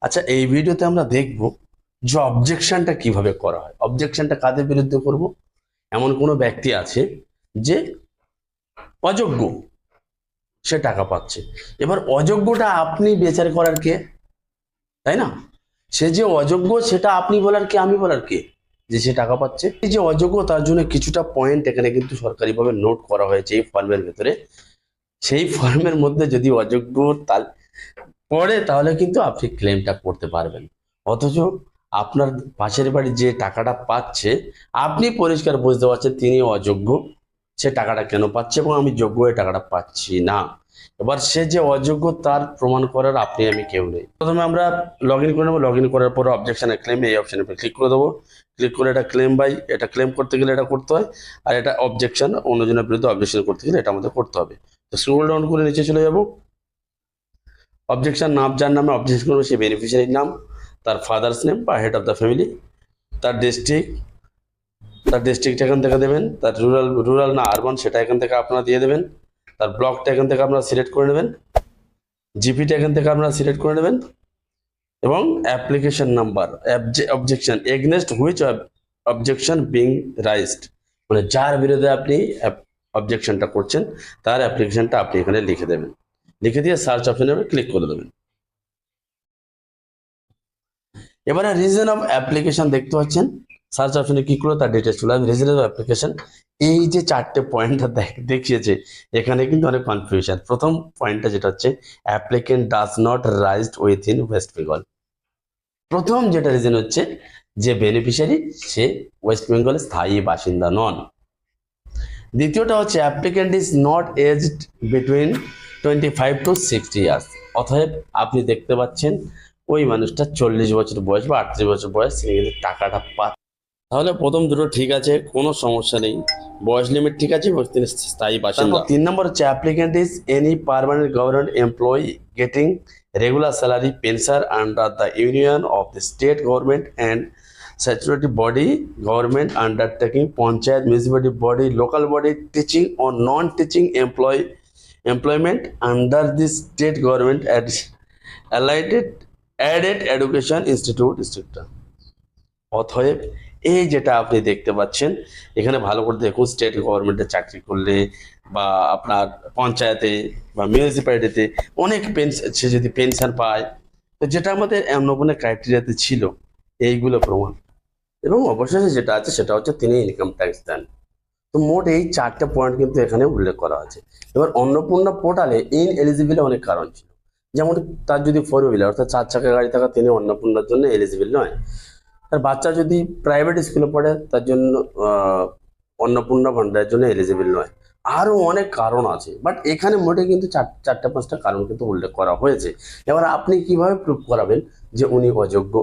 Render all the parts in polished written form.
আচ্ছা, এই ভিডিওতে আমরা দেখব যে অবজেকশনটা কিভাবে করা হয়। অবজেকশনটা কাদের বিরুদ্ধে করব? এমন কোনো ব্যক্তি আছে যে অযোগ্য, সে টাকা পাচ্ছে। এবার অযোগ্যটা আপনি বিচার করার কে? তাই না? সে যে অযোগ্য সেটা আপনি বলার কে, আমি বলার কে যে সে টাকা পাচ্ছে? এই যে অযোগ্য, তার জন্য কিছুটা পয়েন্ট এখানে কিন্তু সরকারিভাবে নোট করা হয়েছে এই ফর্মের ভেতরে। সেই ফর্মের মধ্যে যদি অযোগ্য তার পড়ে তাহলে কিন্তু আপনি ক্লেমটা করতে পারবেন। অথচ আপনার পাশের বাড়ি যে টাকাটা পাচ্ছে, আপনি পরিষ্কার বুঝতে পারছেন তিনি অযোগ্য, সে টাকাটা কেন পাচ্ছে এবং আমি যোগ্য হয়ে টাকাটা পাচ্ছি না। এবার সে যে অযোগ্য তার প্রমাণ করার আপনি আমি কেউ নেই। প্রথমে আমরা লগ ইন করে নেবো। লগ ইন করার পর অবজেকশন ক্লেম, এই অপশনের উপর ক্লিক করে দেবো। ক্লিক করে এটা ক্লেম বাই, এটা ক্লেম করতে গেলে এটা করতে হয়, আর এটা অবজেকশন, অন্যজনের বিরুদ্ধে অবজেকশন করতে গেলে এটা আমাদের করতে হবে। তো স্ক্রল ডাউন করে নিচে চলে যাবো। অবজেকশন নাম, যার নামে অবজেকশন করবে সেই বেনিফিশিয়ারির নাম, তার ফাদার্স নেম বা হেড অফ দ্য ফ্যামিলি, তার ডিস্ট্রিক্ট এখান থেকে দেবেন, তার রুরাল না আরবান সেটা এখান থেকে আপনারা দিয়ে দেবেন, তার ব্লকটা এখান থেকে আপনারা সিলেক্ট করে নেবেন, জিপিটা এখান থেকে আপনারা সিলেক্ট করে নেবেন, এবং application number, objection against which objection being raised, মানে যার বিরুদ্ধে আপনি অবজেকশনটা করছেন তার অ্যাপ্লিকেশনটা আপনি এখানে লিখে দেবেন। লিখে দিয়ে সার্চ অপশনে ক্লিক করে দেবেন। এবারে রিজন অফ অ্যাপ্লিকেশন দেখতে পাচ্ছেন, সার্চ অপশনে কি করলো তার ডিটেলস চলে আসবে। রিজন অফ অ্যাপ্লিকেশন, এই যে চারটে পয়েন্টটা দেখিয়েছে এখানে কিন্তু অনেক কনফিউশন। প্রথম পয়েন্টটা যেটা হচ্ছে applicant does not raised within West Bengal. প্রথম যেটা রিজন হচ্ছে যে বেনিফিশিয়ারি সে ওয়েস্ট বেঙ্গলের স্থায়ী বাসিন্দা নন। দ্বিতীয়টা হচ্ছে applicant is not aged between 25 to 60 years. অতএব আপনি দেখতে পাচ্ছেন ওই মানুষটা 40 বছর বয়স বা 38 বছর বয়স, তিনি কিন্তু টাকাটা পাচ্ছে। তাহলে প্রথম দুটো ঠিক আছে, কোনো সমস্যা নেই, বয়স লিমিট ঠিক আছে এবং তিনি স্থায়ী বাসিন্দা। 3 নম্বর হচ্ছে applicant is any permanent government employee getting regular salary pension under the union of the state government and statutory body, government undertaking, panchayat, municipality body, local body, teaching or non-teaching employment under the state government at added education institute, etc. অতএব এই যেটা আপনি দেখতে পাচ্ছেন এখানে ভালো করে দেখুন, স্টেট গভর্নমেন্টে চাকরি করলে বা আপনার পঞ্চায়েতে বা মিউনিসিপ্যালিটিতে অনেক পেনশন, সে যদি পেনশন পায়, তো যেটা আমাদের নবনের ক্রাইটেরিয়াতে ছিল এইগুলো প্রমাণ। এবং অবশেষে যেটা আছে সেটা হচ্ছে তিনি ইনকাম ট্যাক্স দেন। তো মোট এই চারটে পয়েন্ট কিন্তু এখানে উল্লেখ করা আছে। এবার অন্নপূর্ণা পোর্টালে ইনএলিজিবল অনেক কারণ ছিল, যেমন তার যদি 4 হুইলার অর্থাৎ 4 চাকা গাড়ি থাকা তিনি অন্নপূর্ণার জন্য এলিজিবল নয়। তার বাচ্চা যদি প্রাইভেট স্কুলে পড়ে তার জন্য অন্নপূর্ণা ভান্ডারের জন্য এলিজিবল নয়। আরও অনেক কারণ আছে, বাট এখানে মোটে কিন্তু চারটে পাঁচটা কারণ কিন্তু উল্লেখ করা হয়েছে। এবার আপনি কিভাবে প্রুভ করাবেন যে উনি অযোগ্য?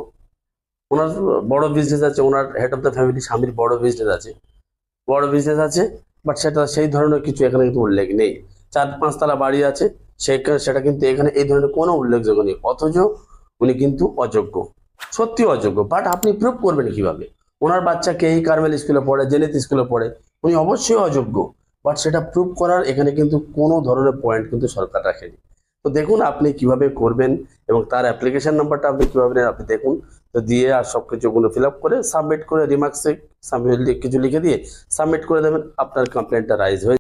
ওনার বড় বিজনেস আছে, ওনার হেড অফ দ্য ফ্যামিলি স্বামীর বড় বিজনেস আছে, বাট সেই ধরনের কিছু এখানে কিন্তু উল্লেখ নেই। 4-5 তলা বাড়ি আছে, সেটা কিন্তু এখানে এই ধরনের কোনো উল্লেখযোগ্য নেই। অথচ উনি কিন্তু অযোগ্য, সত্যি অযোগ্য। বাট আপনি প্রুভ করবেন কিভাবে? ওনার বাচ্চা কেই কার্মেল স্কুলে পড়ে, জেনেত স্কুলে পড়ে, উনি অবশ্যই অযোগ্য, বাট সেটা প্রুভ করার এখানে কিন্তু কোনো ধরনের পয়েন্ট কিন্তু সরকার রাখেনি। তো দেখুন আপনি কিভাবে করবেন এবং তার অ্যাপ্লিকেশন নাম্বারটা আপনি কিভাবে নেন আপনি দেখুন। তো দিয়ে আর সব কিছুগুলো ফিল আপ করে সাবমিট করে রিমার্কসে কিছু লিখে দিয়ে সাবমিট করে দেবেন, আপনার কমপ্লেনটা রাইজ হয়ে